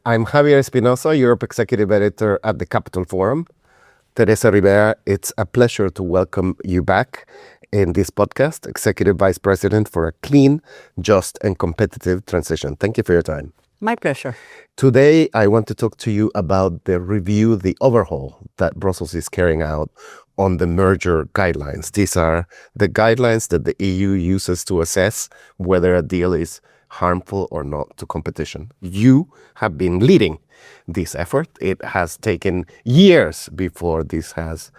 I'm Javier Espinoza, Europe Executive Editor at the Capital Forum. Teresa Ribera, it's a pleasure to welcome you back in this podcast, Executive Vice President for a Clean, Just, and Competitive Transition. Thank you for your time. My pleasure. Today, I want to talk to you about the review, the overhaul that Brussels is carrying out on the merger guidelines. These are the guidelines that the EU uses to assess whether a deal is harmful or not to competition. You have been leading this effort. It has taken years before this has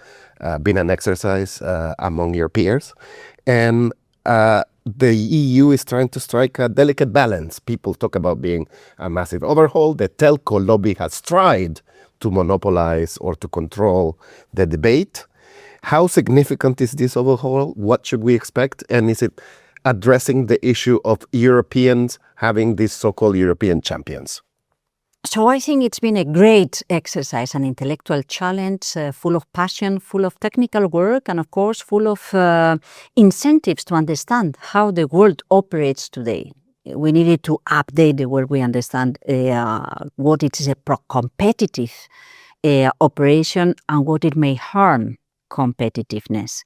been an exercise among your peers. And the EU is trying to strike a delicate balance. People talk about being a massive overhaul. The telco lobby has tried to monopolize or to control the debate. How significant is this overhaul? What should we expect? And is it addressing the issue of Europeans having these so-called European champions? So I think it's been a great exercise, an intellectual challenge, full of passion, full of technical work, and of course, full of incentives to understand how the world operates today. We needed to update the world we understand what it is a pro-competitive operation and what it may harm competitiveness.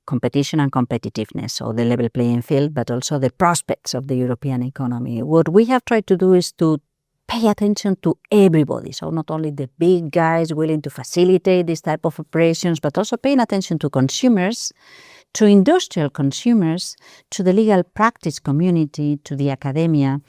Competition and competitiveness, so the level playing field, but also the prospects of the European economy. What we have tried to do is to pay attention to everybody, so not only the big guys willing to facilitate this type of operations, but also paying attention to consumers, to industrial consumers, to the legal practice community, to the academia.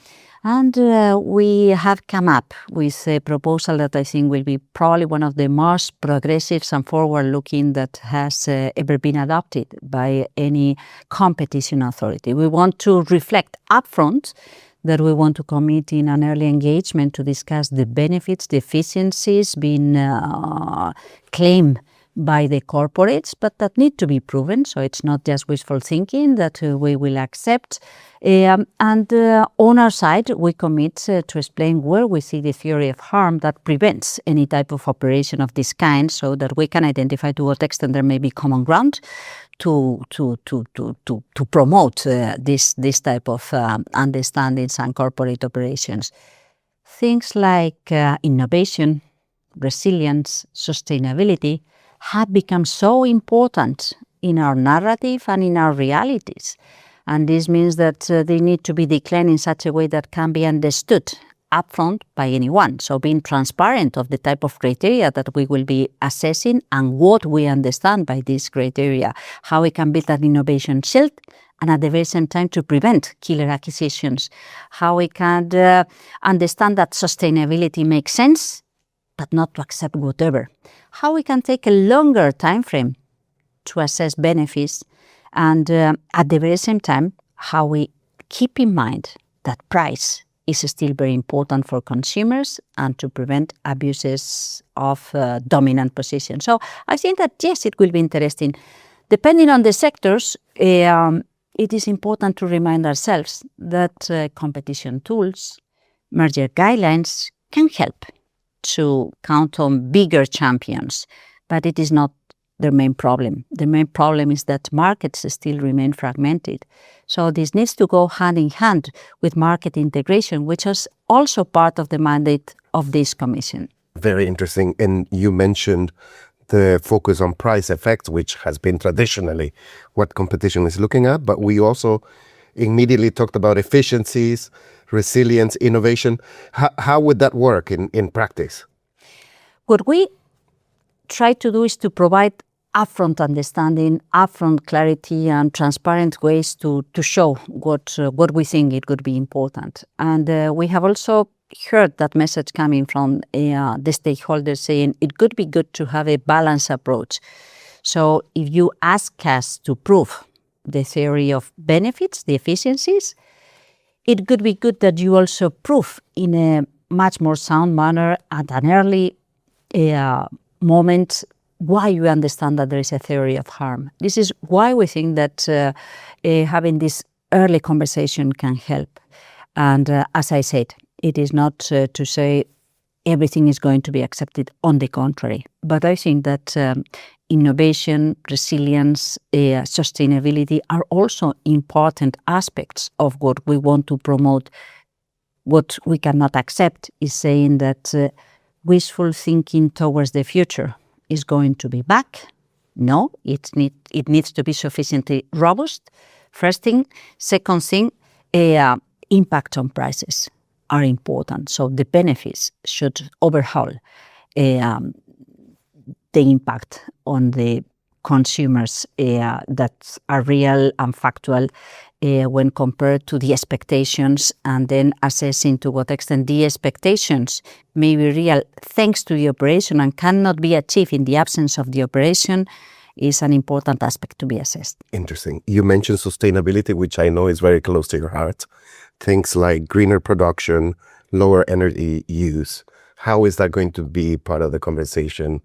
And we have come up with a proposal that I think will be probably one of the most progressive and forward-looking that has ever been adopted by any competition authority. We want to reflect upfront that we want to commit in an early engagement to discuss the benefits, the efficiencies being claimed by the corporates, but that need to be proven. So it's not just wishful thinking that we will accept. And on our side, we commit to explain where we see the theory of harm that prevents any type of operation of this kind, so that we can identify to what extent there may be common ground to promote this type of understandings and corporate operations. Things like innovation, resilience, sustainability have become so important in our narrative and in our realities. And this means that they need to be declined in such a way that can be understood upfront by anyone. So being transparent of the type of criteria that we will be assessing and what we understand by these criteria, how we can build an innovation shield and at the very same time to prevent killer acquisitions, how we can understand that sustainability makes sense, but not to accept whatever. How we can take a longer time frame to assess benefits, and at the very same time, how we keep in mind that price is still very important for consumers and to prevent abuses of dominant position. So I think that, yes, it will be interesting. Depending on the sectors, it is important to remind ourselves that competition tools, merger guidelines can help to count on bigger champions, but it is not the main problem. The main problem is that markets still remain fragmented. So this needs to go hand in hand with market integration, which is also part of the mandate of this commission. Very interesting. And you mentioned the focus on price effects, which has been traditionally what competition is looking at, but we also immediately talked about efficiencies, resilience, innovation. How would that work in practice? What we try to do is to provide upfront understanding, upfront clarity, and transparent ways to show what we think it could be important. And we have also heard that message coming from the stakeholders saying it could be good to have a balanced approach. So if you ask us to prove the theory of benefits, the efficiencies, it could be good that you also prove in a much more sound manner at an early moment why you understand that there is a theory of harm. This is why we think that having this early conversation can help. And as I said, it is not to say everything is going to be accepted. On the contrary. But I think that innovation, resilience, sustainability are also important aspects of what we want to promote what we cannot accept is saying that wishful thinking towards the future is going to be back. No, it needs to be sufficiently robust. First thing. Second thing, impact on prices are important. So the benefits should overhaul the impact on the consumers that are real and factual when compared to the expectations, and then assessing to what extent the expectations may be real thanks to the operation and cannot be achieved in the absence of the operation is an important aspect to be assessed. Interesting. You mentioned sustainability, which I know is very close to your heart. Things like greener production, lower energy use. How is that going to be part of the conversation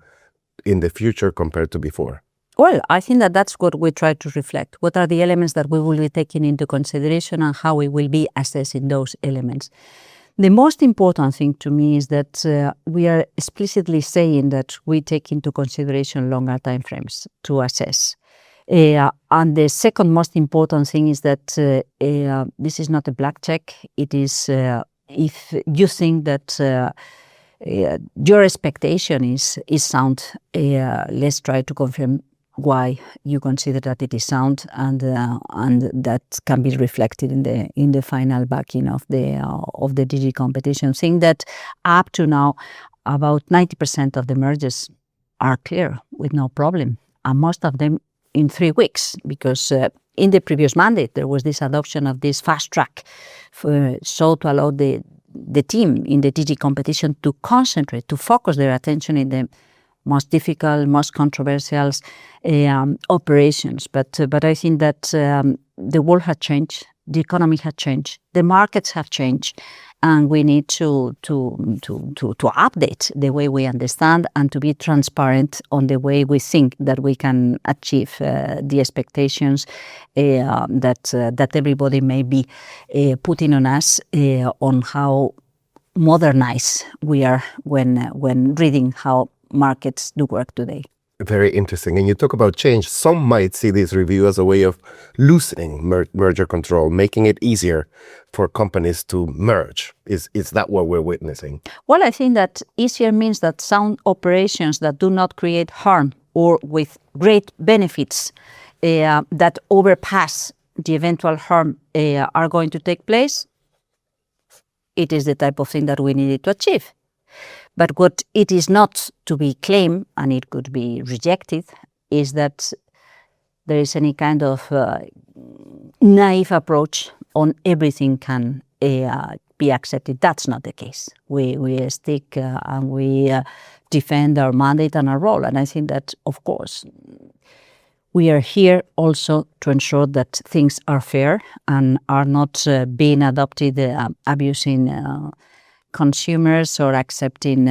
in the future compared to before? Well, I think that that's what we try to reflect. What are the elements that we will be taking into consideration and how we will be assessing those elements? The most important thing to me is that we are explicitly saying that we take into consideration longer timeframes to assess. And the second most important thing is that this is not a black check. It is if you think that your expectation is sound, let's try to confirm why you consider that it is sound, and that can be reflected in the final backing of the DG competition. Think that up to now, about 90% of the mergers are clear with no problem, and most of them in 3 weeks, because in the previous mandate there was this adoption of this fast track, so to allow the team in the DG competition to concentrate, to focus their attention in the most difficult, most controversial operations. But I think that the world has changed, the economy has changed, the markets have changed, and we need to update the way we understand and to be transparent on the way we think that we can achieve the expectations that everybody may be putting on us on how modernized we are when reading how markets do work today. Very interesting. And you talk about change. Some might see this review as a way of loosening merger control, making it easier for companies to merge. Is that what we're witnessing? Well, I think that easier means that sound operations that do not create harm or with great benefits that overpass the eventual harm are going to take place. It is the type of thing that we needed to achieve. But what it is not to be claimed, and it could be rejected, is that there is any kind of naive approach on everything can be accepted. That's not the case. We stick and we defend our mandate and our role. And I think that, of course, we are here also to ensure that things are fair and are not being adopted, abusing consumers or accepting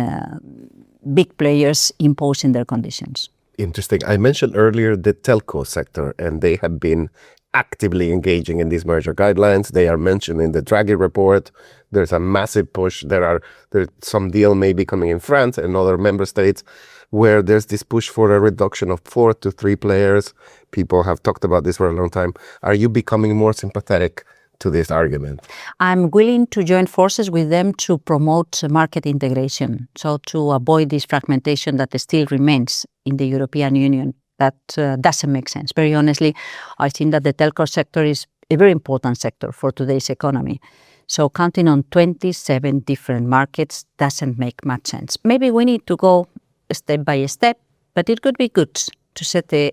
big players imposing their conditions. Interesting. I mentioned earlier the telco sector, and they have been actively engaging in these merger guidelines. They are mentioned in the Draghi report. There's a massive push. There's some deal maybe coming in France and other member states where there's this push for a reduction of 4 to 3 players. People have talked about this for a long time. Are you becoming more sympathetic to this argument? I'm willing to join forces with them to promote market integration, so to avoid this fragmentation that still remains in the European Union. That doesn't make sense. Very honestly, I think that the telco sector is a very important sector for today's economy. So counting on 27 different markets doesn't make much sense. Maybe we need to go step by step, but it could be good to set a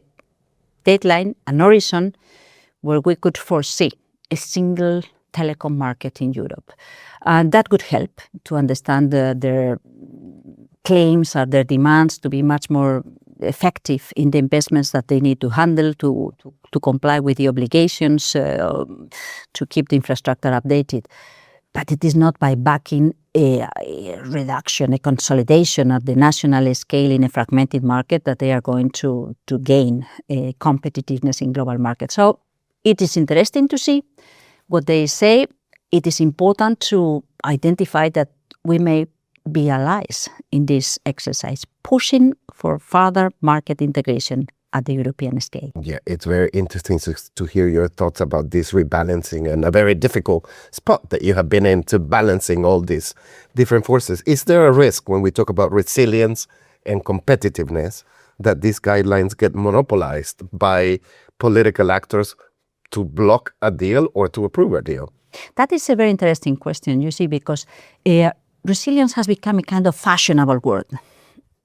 deadline, an horizon, where we could foresee a single telecom market in Europe. And that could help to understand their claims or their demands to be much more effective in the investments that they need to handle to comply with the obligations, to keep the infrastructure updated. But it is not by backing a reduction, a consolidation at the national scale in a fragmented market that they are going to gain competitiveness in global markets. So it is interesting to see what they say. It is important to identify that we may be allies in this exercise, pushing for further market integration, at the European scale. Yeah, it's very interesting to hear your thoughts about this rebalancing and a very difficult spot that you have been in to balancing all these different forces. Is there a risk when we talk about resilience and competitiveness that these guidelines get monopolized by political actors to block a deal or to approve a deal? That is a very interesting question, you see, because resilience has become a kind of fashionable word.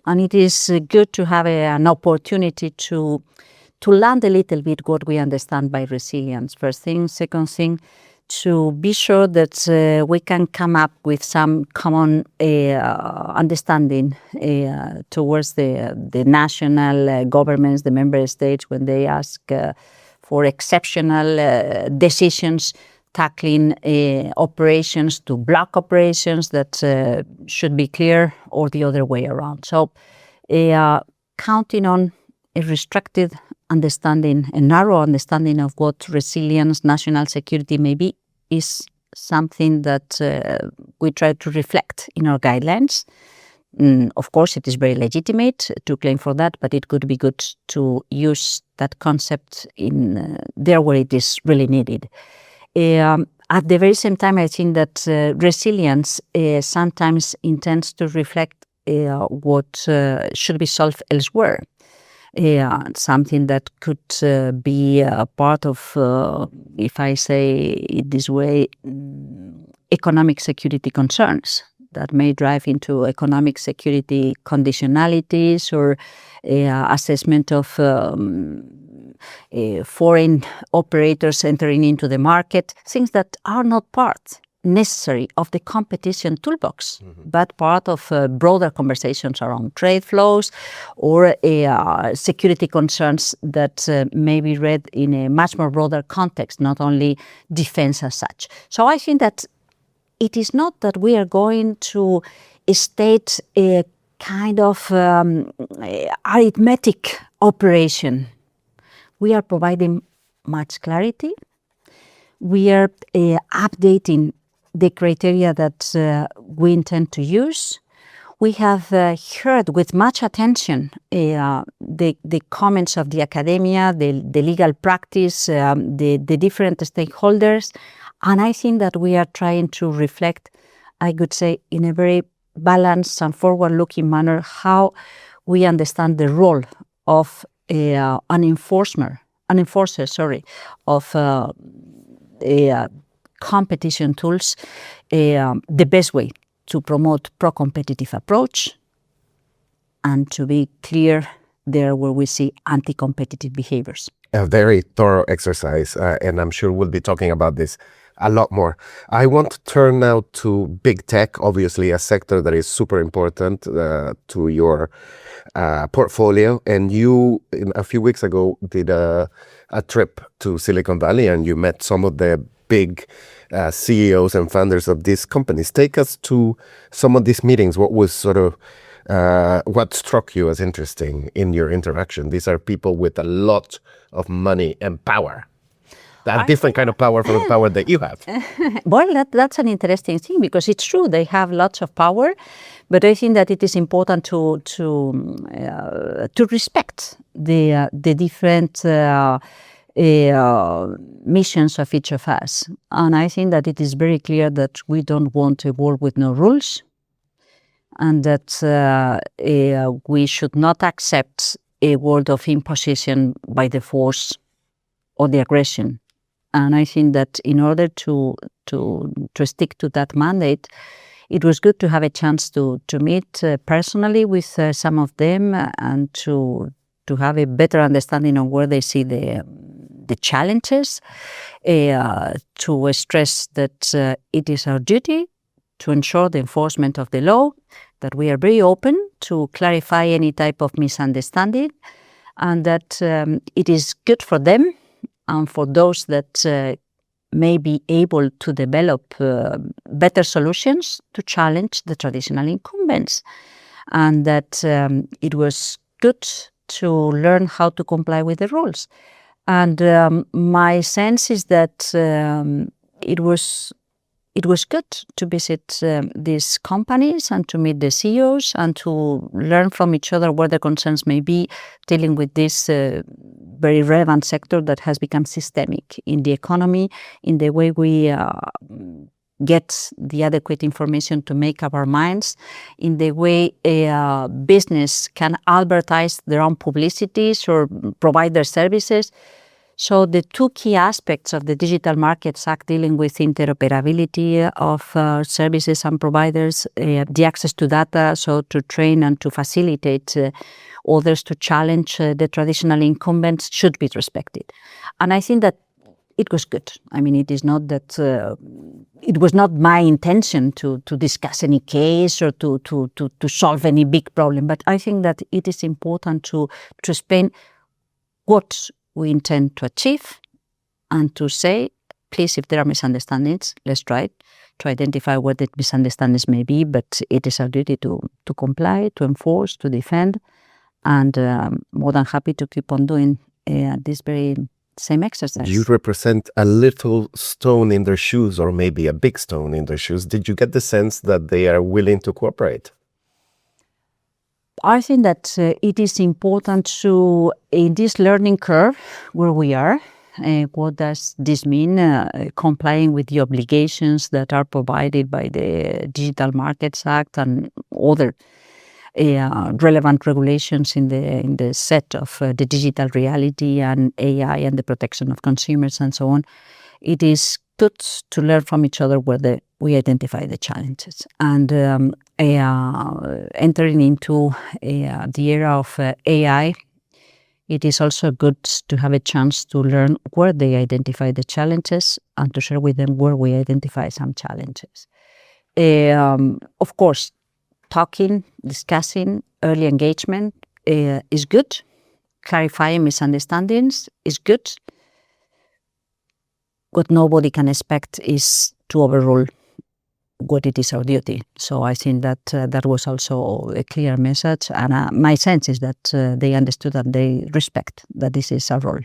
And it is good to have an opportunity to land a little bit what we understand by resilience. First thing. Second thing, to be sure that we can come up with some common understanding towards the national governments, the member states, when they ask for exceptional decisions tackling operations to block operations that should be clear, or the other way around. So counting on a restricted understanding, a narrow understanding of what resilience, national security may be, is something that we try to reflect in our guidelines. Of course, it is very legitimate to claim for that, but it could be good to use that concept in there where it is really needed. At the very same time, I think that resilience sometimes intends to reflect what should be solved elsewhere. Something that could be a part of, if I say it this way, economic security concerns that may drive into economic security conditionalities or assessment of foreign operators entering into the market, things that are not part necessary of the competition toolbox, but part of broader conversations around trade flows or security concerns that may be read in a much more broader context, not only defense as such. So I think that it is not that we are going to state a kind of arithmetic operation. We are providing much clarity. We are updating the criteria that we intend to use. We have heard with much attention the comments of the academia, the legal practice, the different stakeholders. And I think that we are trying to reflect, I could say, in a very balanced and forward-looking manner, how we understand the role of an enforcer of competition tools, the best way to promote pro-competitive approach and to be clear there where we see anti-competitive behaviors. A very thorough exercise, and I'm sure we'll be talking about this a lot more. I want to turn now to big tech, obviously a sector that is super important to your portfolio. And you, a few weeks ago, did a trip to Silicon Valley and you met some of the big CEOs and founders of these companies. Take us to some of these meetings. What was sort of what struck you as interesting in your interaction? These are people with a lot of money and power. That different kind of power from the power that you have. Well, that's an interesting thing, because it's true they have lots of power, but I think that it is important to respect the different missions of each of us. And I think that it is very clear that we don't want a world with no rules, and that we should not accept a world of imposition by the force or the aggression. And I think that in order to stick to that mandate, it was good to have a chance to meet personally with some of them and to have a better understanding of where they see the challenges, to stress that it is our duty to ensure the enforcement of the law, that we are very open to clarify any type of misunderstanding, and that it is good for them and for those that may be able to develop better solutions to challenge the traditional incumbents, and that it was good to learn how to comply with the rules. And my sense is that it was it was good to visit these companies and to meet the CEOs and to learn from each other what the concerns may be dealing with this very relevant sector that has become systemic in the economy, in the way we get the adequate information to make up our minds, in the way a business can advertise their own publicities or provide their services. So the two key aspects of the Digital Markets Act dealing with interoperability of services and providers, the access to data, so to train and to facilitate others to challenge the traditional incumbents should be respected. And I think that it was good. I mean, it is not that it was not my intention to discuss any case or to solve any big problem, but I think that it is important to explain what we intend to achieve and to say, please, if there are misunderstandings, let's try to identify what the misunderstandings may be, but it is our duty to comply, to enforce, to defend, and more than happy to keep on doing this very same exercise. You represent a little stone in their shoes, or maybe a big stone in their shoes. Did you get the sense that they are willing to cooperate? I think that it is important to, in this learning curve where we are, what does this mean? Complying with the obligations that are provided by the Digital Markets Act and other relevant regulations in the set of the digital reality and AI and the protection of consumers and so on. It is good to learn from each other where we identify the challenges. And entering into the era of AI, it is also good to have a chance to learn where they identify the challenges and to share with them where we identify some challenges. Of course, talking, discussing, early engagement is good. Clarifying misunderstandings is good. What nobody can expect is to overrule what it is our duty. So I think that that was also a clear message. And my sense is that they understood and they respect that this is our role.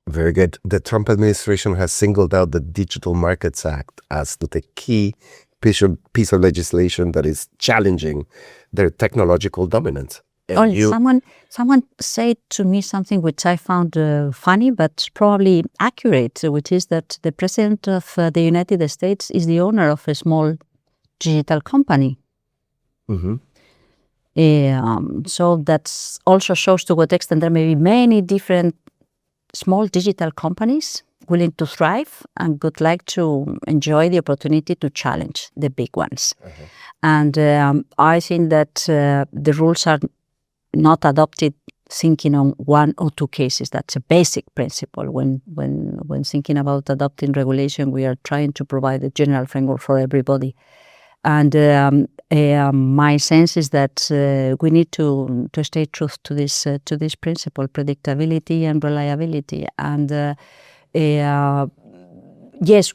Very good. The Trump administration has singled out the Digital Markets Act as the key piece of legislation that is challenging their technological dominance. Someone said to me something which I found funny but probably accurate, which is that the President of the United States is the owner of a small digital company. Mm-hmm. So that also shows to what extent there may be many different small digital companies willing to thrive and would like to enjoy the opportunity to challenge the big ones. Mm-hmm. And I think that the rules are not adopted thinking on one or two cases. That's a basic principle. When thinking about adopting regulation, we are trying to provide a general framework for everybody. And my sense is that we need to stay true to this principle, predictability and reliability. And yes,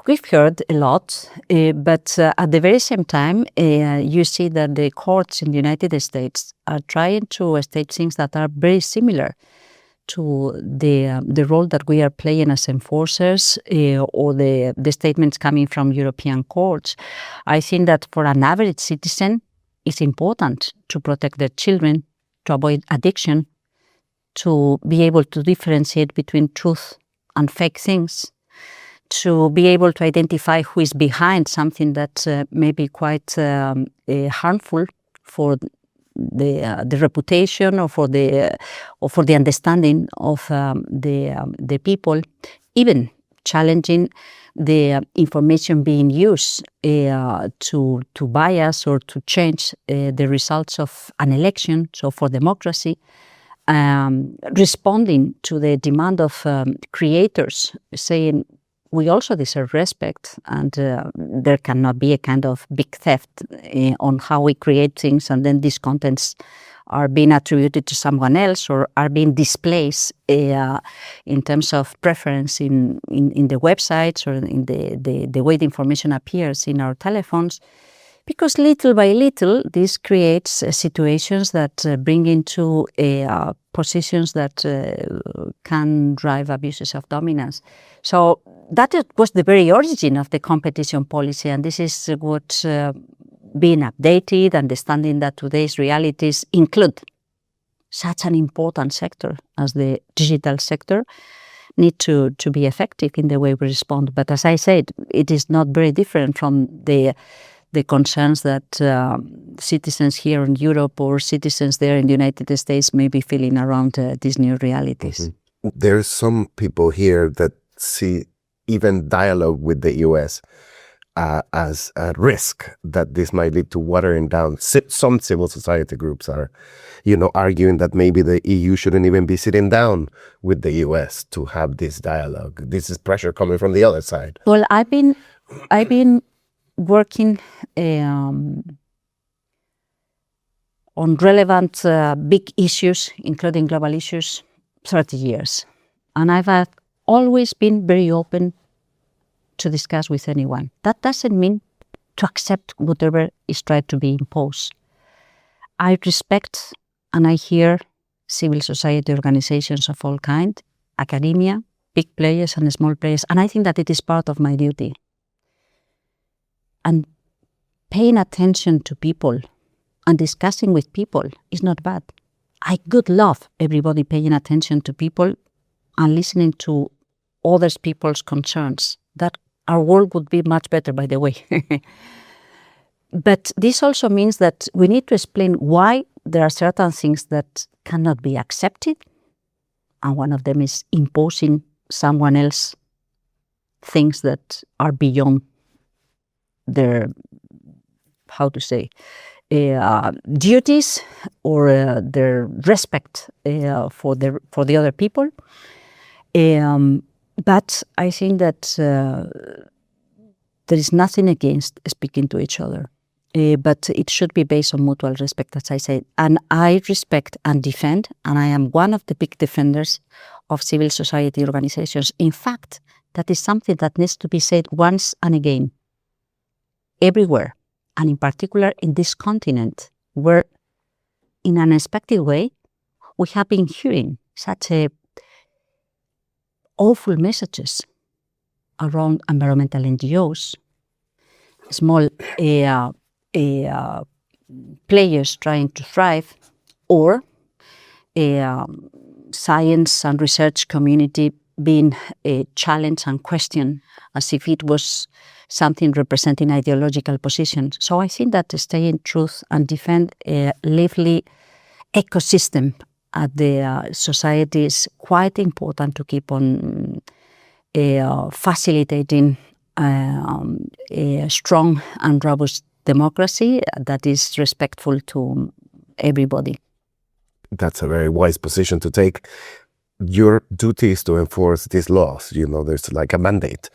we've heard a lot, but at the very same time, you see that the courts in the United States are trying to state things that are very similar to the role that we are playing as enforcers or the statements coming from European courts. I think that for an average citizen, it's important to protect their children, to avoid addiction, to be able to differentiate between truth and fake things, to be able to identify who is behind something that may be quite harmful for the reputation or for the understanding of the people, even challenging the information being used to bias or to change the results of an election. So for democracy, responding to the demand of creators, saying we also deserve respect, and there cannot be a kind of big theft on how we create things, and then these contents are being attributed to someone else or are being displaced in terms of preference in the websites or in the way the information appears in our telephones. Because little by little, this creates situations that bring into positions that can drive abuses of dominance. So that was the very origin of the competition policy, and this is what being updated, understanding that today's realities include such an important sector as the digital sector, need to be effective in the way we respond. But as I said, it is not very different from the concerns that citizens here in Europe or citizens there in the United States may be feeling around these new realities. Mm-hmm. There's some people here that see even dialogue with the US as a risk that this might lead to watering down. Some civil society groups are, arguing that maybe the EU shouldn't even be sitting down with the US to have this dialogue. This is pressure coming from the other side. Well, I've been working on relevant big issues, including global issues, 30 years. And I've always been very open to discuss with anyone. That doesn't mean to accept whatever is tried to be imposed. I respect and I hear civil society organizations of all kinds, academia, big players and small players, and I think that it is part of my duty. And paying attention to people and discussing with people is not bad. I could love everybody paying attention to people and listening to other people's concerns. That our world would be much better, by the way. But this also means that we need to explain why there are certain things that cannot be accepted. And one of them is imposing someone else things that are beyond their, duties or their respect for the other people. But I think that there is nothing against speaking to each other. But it should be based on mutual respect, as I said. And I respect and defend, and I am one of the big defenders of civil society organizations. In fact, that is something that needs to be said once and again, everywhere, and in particular in this continent, where in an unexpected way, we have been hearing such awful messages around environmental NGOs, small players trying to thrive, or science and research community being challenged and questioned as if it was something representing ideological positions. So I think that to stay in truth and defend a lively ecosystem at the society is quite important to keep on facilitating a strong and robust democracy that is respectful to everybody. That's a very wise position to take. Your duty is to enforce these laws. There's like a mandate.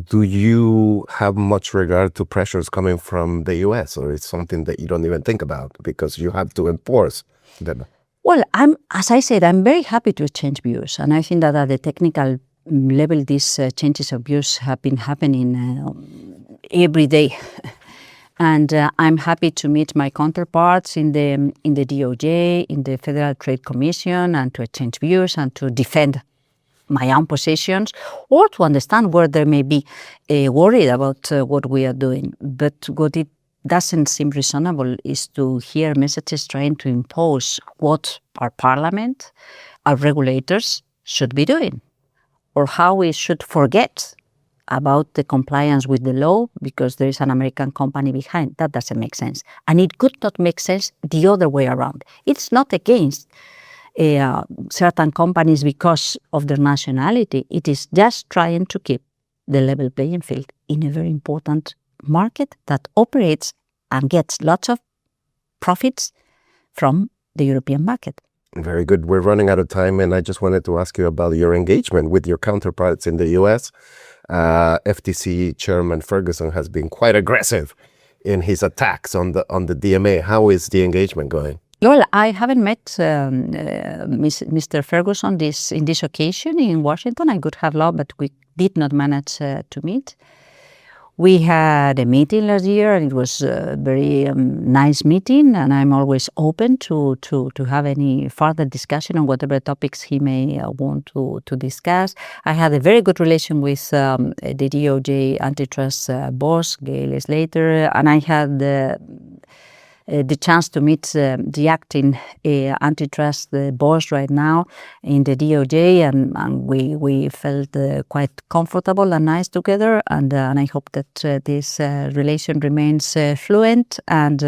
Do you have much regard to pressures coming from the US, or it's something that you don't even think about because you have to enforce them? Well, as I said, I'm very happy to exchange views, and I think that at the technical level, these changes of views have been happening every day. And I'm happy to meet my counterparts in the DOJ, in the Federal Trade Commission, and to exchange views and to defend my own positions, or to understand where they may be worried about what we are doing. But what it doesn't seem reasonable is to hear messages trying to impose what our parliament, our regulators should be doing, or how we should forget about the compliance with the law because there is an American company behind. That doesn't make sense. And it could not make sense the other way around. It's not against certain companies because of their nationality. It is just trying to keep the level playing field in a very important market that operates and gets lots of profits from the European market. Very good. We're running out of time, and I just wanted to ask you about your engagement with your counterparts in the US. FTC Chairman Ferguson has been quite aggressive in his attacks on the DMA. How is the engagement going? Well, I haven't met Mr. Ferguson in this occasion in Washington. I could have loved, but we did not manage to meet. We had a meeting last year, and it was a very nice meeting, and I'm always open to have any further discussion on whatever topics he may want to discuss. I had a very good relation with the DOJ antitrust boss, Gail Slater, and I had the chance to meet the acting antitrust boss right now in the DOJ, and we felt quite comfortable and nice together, and I hope that this relation remains fluent and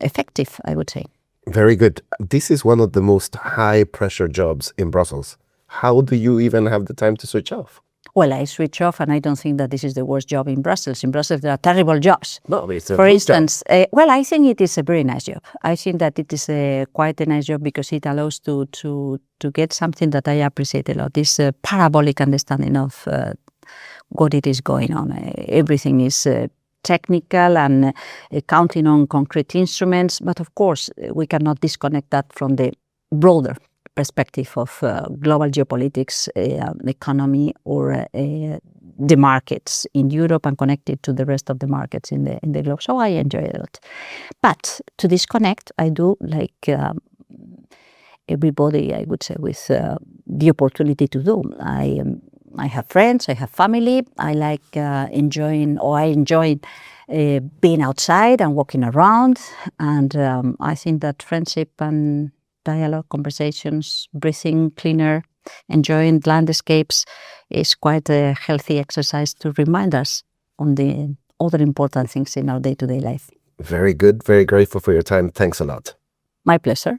effective, I would say. Very good. This is one of the most high-pressure jobs in Brussels. How do you even have the time to switch off? Well, I switch off, and I don't think that this is the worst job in Brussels. In Brussels, there are terrible jobs. No, it's a For good instance, well, I think it is a very nice job. I think that it is quite a nice job because it allows to get something that I appreciate a lot, this parabolic understanding of what it is going on. Everything is technical and counting on concrete instruments, but of course, we cannot disconnect that from the broader perspective of global geopolitics, economy, or the markets in Europe and connected to the rest of the markets in the globe. So I enjoy it a lot. But to disconnect, I do like everybody, I would say, with the opportunity to do. I have friends, I have family. I like I enjoy being outside and walking around. And I think that friendship and dialogue, conversations, breathing cleaner, enjoying landscapes is quite a healthy exercise to remind us on the other important things in our day-to-day life. Very good. Very grateful for your time. Thanks a lot. My pleasure.